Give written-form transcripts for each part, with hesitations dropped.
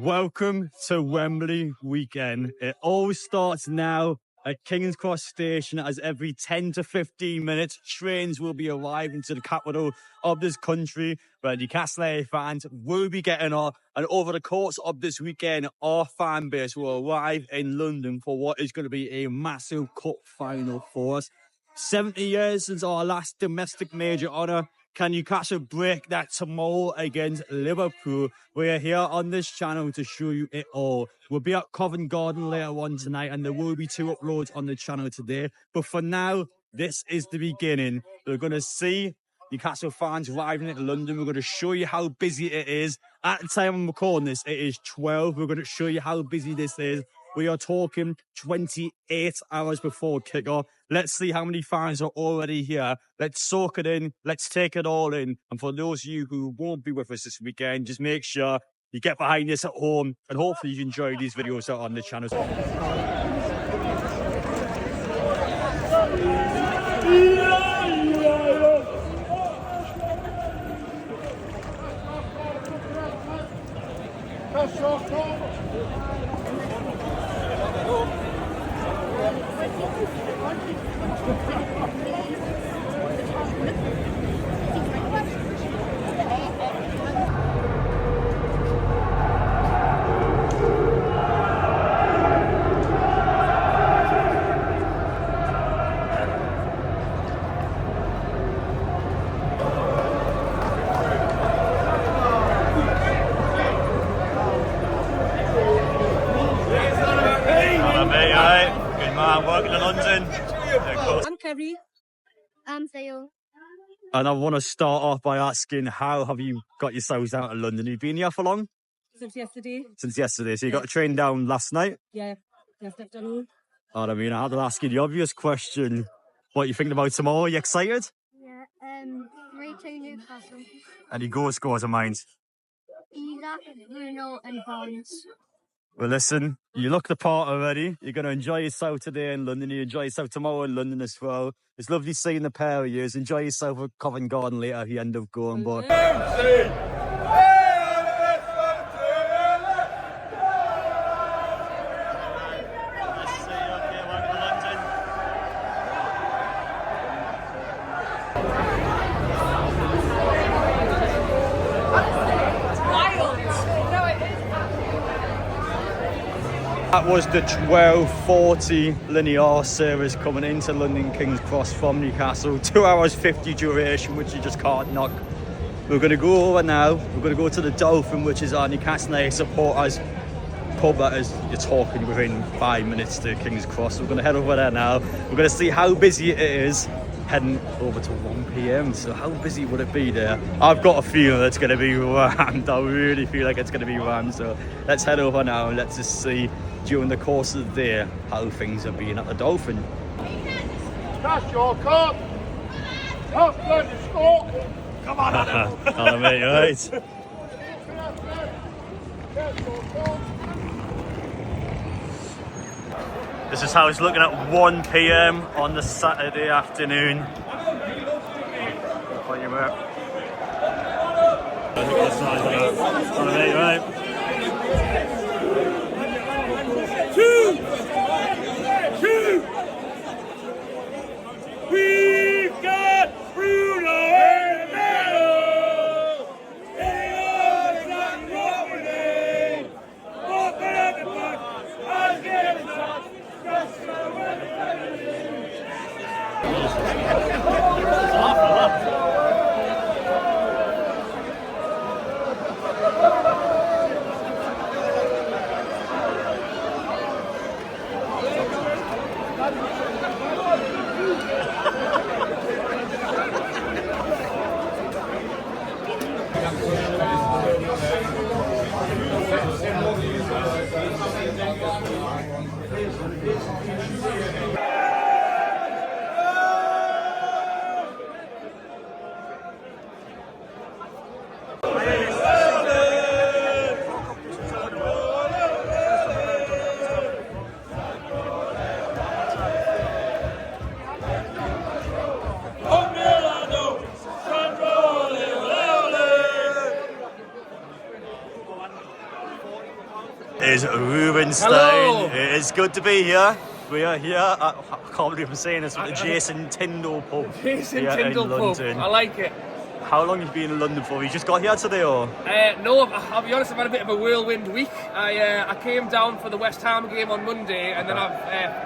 Welcome to Wembley weekend. It all starts now at King's Cross Station, as every 10 to 15 minutes, trains will be arriving to the capital of this country, where Newcastle United fans will be getting on. And over the course of this weekend, our fan base will arrive in London for what is going to be a massive cup final for us. 70 years since our last domestic major honour. Can Newcastle break that tomorrow against Liverpool? We are here on this channel to show you it all. We'll be at Covent Garden later on tonight, and there will be 2 uploads on the channel today. But for now, this is the beginning. We're going to see Newcastle fans arriving in London. We're going to show you how busy it is. At the time I'm recording this, it is 12. We're going to show you how busy this is. We are talking 28 hours before kickoff. Let's see how many fans are already here. Let's soak it in. Let's take it all in. And for those of you who won't be with us this weekend, just make sure you get behind this at home. And hopefully you enjoy these videos that are on the channel. Working in London. I'm Kerry. I'm Theo. And I want to start off by asking, how have you got yourselves out of London? You've been here for long? Since yesterday. Since yesterday. So you got a train down last night? Yeah, yesterday afternoon. I mean, I had to ask you the obvious question. What are you thinking about tomorrow? Are you excited? Yeah, 3-2 Newcastle. Any goal scores of mine? Isaac, Bruno and Barnes. Well, listen, you look the part already. You're going to enjoy yourself today in London. You enjoy yourself tomorrow in London as well. It's lovely seeing the pair of you. Enjoy yourself at Covent Garden later if you end up going. But that was the 12:40 linear service coming into London King's Cross from Newcastle. 2 hours 50 duration, which you just can't knock. We're going to go over now. We're going to go to the Dolphin, which is our Newcastle United supporters pub that is, you're talking within 5 minutes to King's Cross. We're going to head over there now. We're going to see how busy it is heading over to 1 p.m. So how busy would it be there? I've got a feeling it's going to be rammed. I really feel like it's going to be rammed. So let's head over now and let's just see during the course of the day how things are being at the Dolphin. That's your cup. Tough blood to score. Come on, Adam. Hello, mate, right? This is how it's looking at 1 p.m. on the Saturday afternoon. Thank you, mate. Look at the size of that. Hello, mate, right? Two! We've got Bruno in the middle! Open up the book! I'll get it up! is Rubenstein. Hello. It is good to be here. We are here at, I can't believe I'm saying this, at the Jason Tyndall pub. Jason here Tyndall in pub. London. I like it. How long have you been in London for? You just got here today, or? No, I'll be honest, I've had a bit of a whirlwind week. I came down for the West Ham game on Monday, and then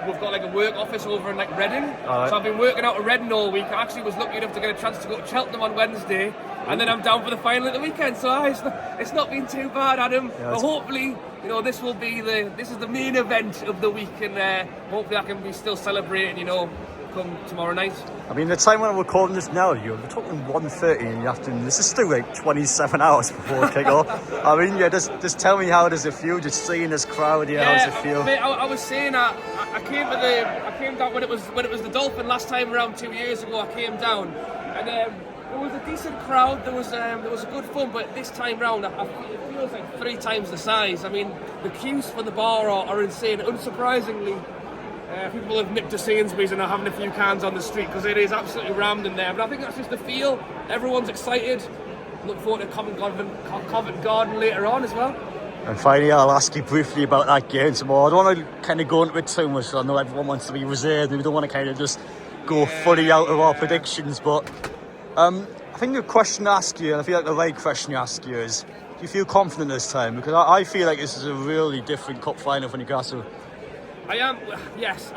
we've got like a work office over in like Reading. Right. So I've been working out of Reading all week. I actually was lucky enough to get a chance to go to Cheltenham on Wednesday, and then I'm down for the final at the weekend. So it's not been too bad, Adam. Yeah, but hopefully, you know, this is the main event of the week, and hopefully I can be still celebrating, you know, come tomorrow night. I mean, the time when I'm recording this now, we're talking 1:30 in the afternoon. This is still like 27 hours before kick-off. I mean, yeah, just tell me, how does it feel? Just seeing this crowd here, how does it feel? Mate, I was saying I came down when it was the Dolphin last time around 2 years ago. I came down, and there was a decent crowd. There was a good fun, but this time round, it feels like 3 times the size. I mean, the queues for the bar are insane. Unsurprisingly, people have nipped to Sainsbury's and are having a few cans on the street because it is absolutely rammed in there. But I think that's just the feel. Everyone's excited. Look forward to Covent Garden later on as well. And finally, I'll ask you briefly about that game tomorrow. I don't want to kind of go into it too much. I know everyone wants to be reserved. We don't want to kind of just go fully out of our predictions. But I think the question to ask you, and I feel like the right question to ask you is, do you feel confident this time? Because I feel like this is a really different cup final for Newcastle. I am, yes.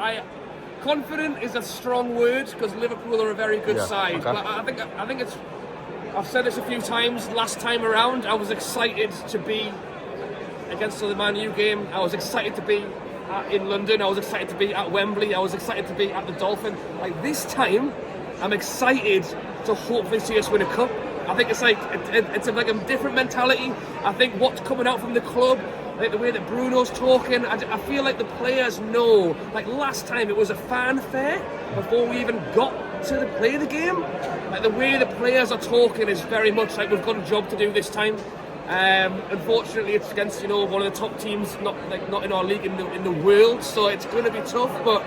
Confident is a strong word because Liverpool are a very good side. Okay. But I think it's. I've said this a few times. Last time around, I was excited to be against the Man U game. I was excited to be in London. I was excited to be at Wembley. I was excited to be at the Dolphin. Like this time, I'm excited to hopefully see us win a cup. I think it's like a different mentality. I think what's coming out from the club, like the way that Bruno's talking, I feel like the players know. Like last time, it was a fanfare before we even got to play the game. Like the way the players are talking is very much like we've got a job to do this time. Unfortunately, it's against, you know, one of the top teams, not in our league in the world. So it's going to be tough. But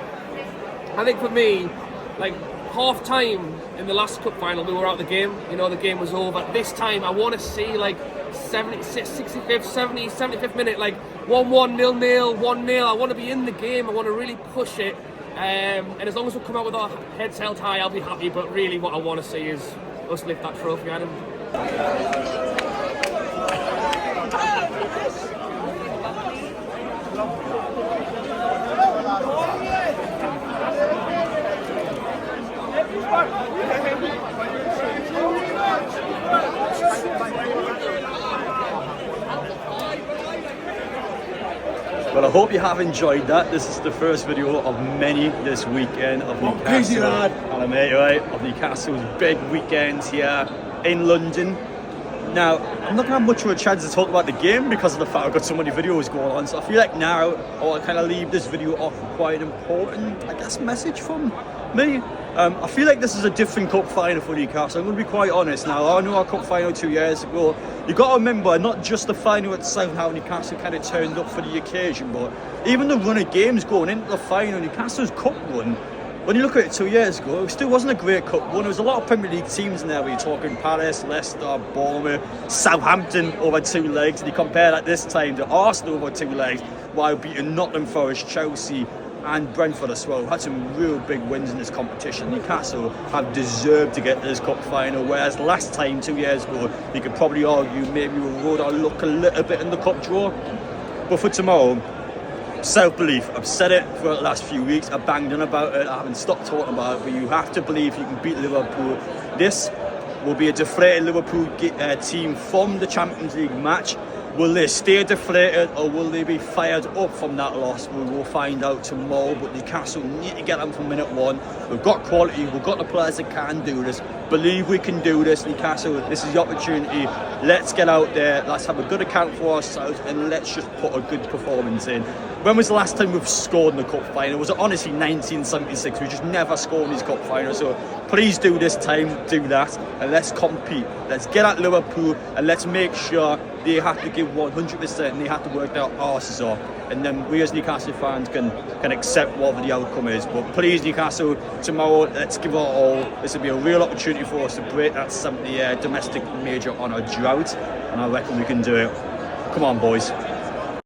I think for me, like half time in the last cup final, we were out of the game. You know, the game was over. This time, I want to see like 65th, 70th, 75th minute, like 1-1, 0-0, 1-0. I want to be in the game. I want to really push it. And as long as we come out with our heads held high, I'll be happy. But really, what I want to see is us lift that trophy, Adam. Well, I hope you have enjoyed that. This is the first video of many this weekend of Newcastle. Crazy lad. Hello, mate, right? Of Newcastle's big weekend here in London. Now, I'm not going to have much of a chance to talk about the game because of the fact I've got so many videos going on. So I feel like now I'll kind of leave this video off with quite an important, I guess, message from me. I feel like this is a different cup final for Newcastle. I'm going to be quite honest now. I knew our cup final 2 years ago. You've got to remember, not just the final itself, how Newcastle kind of turned up for the occasion, but even the run of games going into the final, Newcastle's cup run, when you look at it 2 years ago, it still wasn't a great cup run. There was a lot of Premier League teams in there where you're talking Palace, Leicester, Bournemouth, Southampton over 2 legs. And you compare that this time to Arsenal over 2 legs, while beating Nottingham Forest, Chelsea and Brentford as well. Had some real big wins in this competition. Newcastle have deserved to get to this cup final, whereas last time, 2 years ago, you could probably argue maybe we rode our luck a little bit in the cup draw. But for tomorrow, self-belief. I've said it for the last few weeks. I've banged on about it. I haven't stopped talking about it. But you have to believe you can beat Liverpool. This will be a deflated Liverpool team from the Champions League match. Will they stay deflated or will they be fired up from that loss? We will find out tomorrow. But Newcastle need to get them from minute 1. We've got quality. We've got the players that can do this. Believe we can do this, Newcastle. This is the opportunity. Let's get out there. Let's have a good account for ourselves and let's just put a good performance in. When was the last time we've scored in the cup final? Was it honestly 1976? We just never scored in these cup finals. So please do this time, do that, and let's compete. Let's get at Liverpool and let's make sure they have to give 100% and they have to work their arses off. And then we as Newcastle fans can accept whatever the outcome is. But please, Newcastle, tomorrow, let's give our all. This will be a real opportunity for us to break that 70-year domestic major on a drought. And I reckon we can do it. Come on, boys.